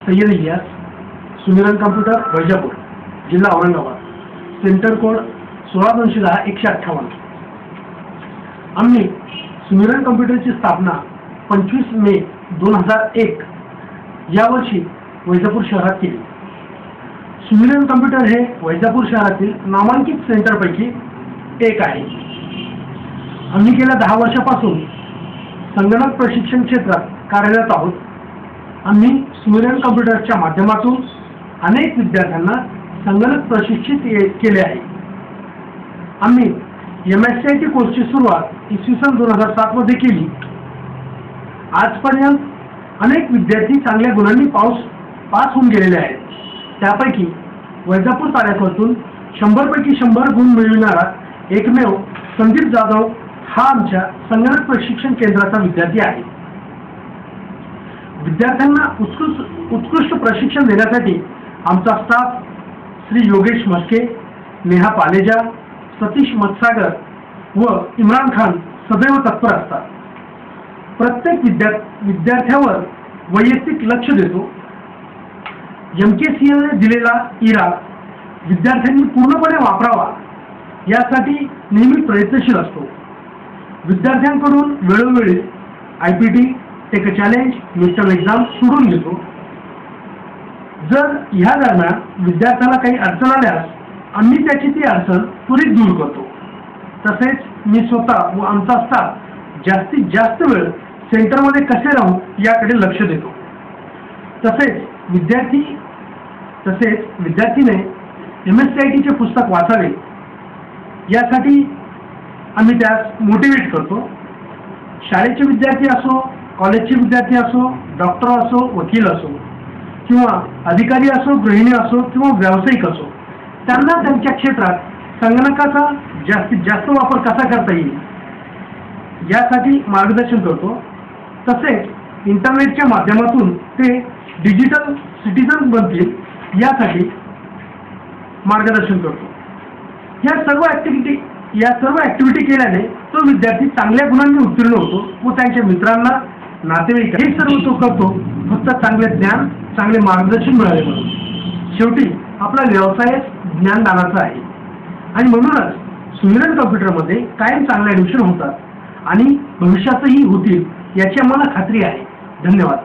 सय्यद इलियास, सुमिरन कम्प्युटर वैजापूर, जिल्हा Aurangabad, centre code 16210-158। आम्ही सुमिरन कम्प्युटरची स्थापना 25 मे 2001 या वर्षी वैजापूर शहरात केली। सुमिरन कम्प्युटर हे वैजापूर शहरातील नामांकित सेंटरपैकी एक आहे। आम्ही गेल्या 10 वर्षापासून संगणक प्रशिक्षण क्षेत्रात कार्यरत आहोत। आम्ही सुमिरन कम्प्युटरच्या माध्यमातून अनेक विद्यार्थ्यांना संगणक प्रशिक्षित केले आहे। आम्ही MSCIT कोर्सची सुरुवात इसवी सन 2007 मध्ये केली। आजपर्यंत अनेक विद्यार्थी चांगल्या गुणांनी पास होऊन गेलेले आहेत। त्यापैकी वैजापूर तालुक्यातून 100 पैकी 100 गुण मिळविणारा एकमेव संदीप जाधव हा आमच्या संगणक प्रशिक्षण केंद्राचा विद्यार्थी आहे। विद्यार्थ्यांना उत्कृष्ट प्रशिक्षण देण्यासाठी आमचा स्टाफ श्री योगेश मस्के, नेहा पालेजा, सतीश मतसागर व इम्रान खान सदैव तत्पर असतात। प्रत्येक विद्यार्थ्यावर वैयक्तिक लक्ष देतो। MKCL ने दिलेला इरा विद्यार्थ्यांनी पूर्णपणे वापरावा यासाठी नेहमी प्रयत्नशील असतो। विद्यार्थ्यांकडून वेळोवेळी IPT, tech challenge, midterm exam सोडून घेतो। जर ह्या दरम्यान विद्यार्थ्याला काही अडचण आल्यास आम्ही त्याची ती अडचण त्वरित दूर करतो। तसेच मी स्वतः व आमचा स्टाफ जास्तीत जास्त वेळ सेंटरमध्ये कसे राहू याकडे लक्ष देतो। तसेच विद्यार्थीने MSCIT चे पुस्तक वाचावे यासाठी आम्ही त्यास मोटिवेट करतो। शाळेचे विद्यार्थी असो, कॉलेजचे विद्यार्थी असो, डॉक्टर असो, वकील असो किंवा अधिकारी असो, गृहिणी असो किंवा व्यावसायिक असो, त्यांना त्यांच्या क्षेत्रात संगणकाचा जास्तीत जास्त वापर कसा करता येईल यासाठी मार्गदर्शन करतो। तसेच इंटरनेटच्या माध्यमातून ते डिजिटल सिटीजन बनतील यासाठी मार्गदर्शन करतो। या सर्व ऍक्टिव्हिटी केल्याने तो विद्यार्थी चांगल्या गुणांनी उत्तीर्ण होतो व त्यांच्या मित्रांना, नातेवाईक हे सर्व तो करतो फक्त चांगले ज्ञान, चांगले मार्गदर्शन मिळाले म्हणून। शेवटी आपला व्यवसाय ज्ञानदानाचा आहे आणि म्हणूनच सुमिरन कम्प्युटरमध्ये कायम चांगले ॲडमिशन होतात आणि भविष्यातही होतील याची आम्हाला खात्री आहे। धन्यवाद।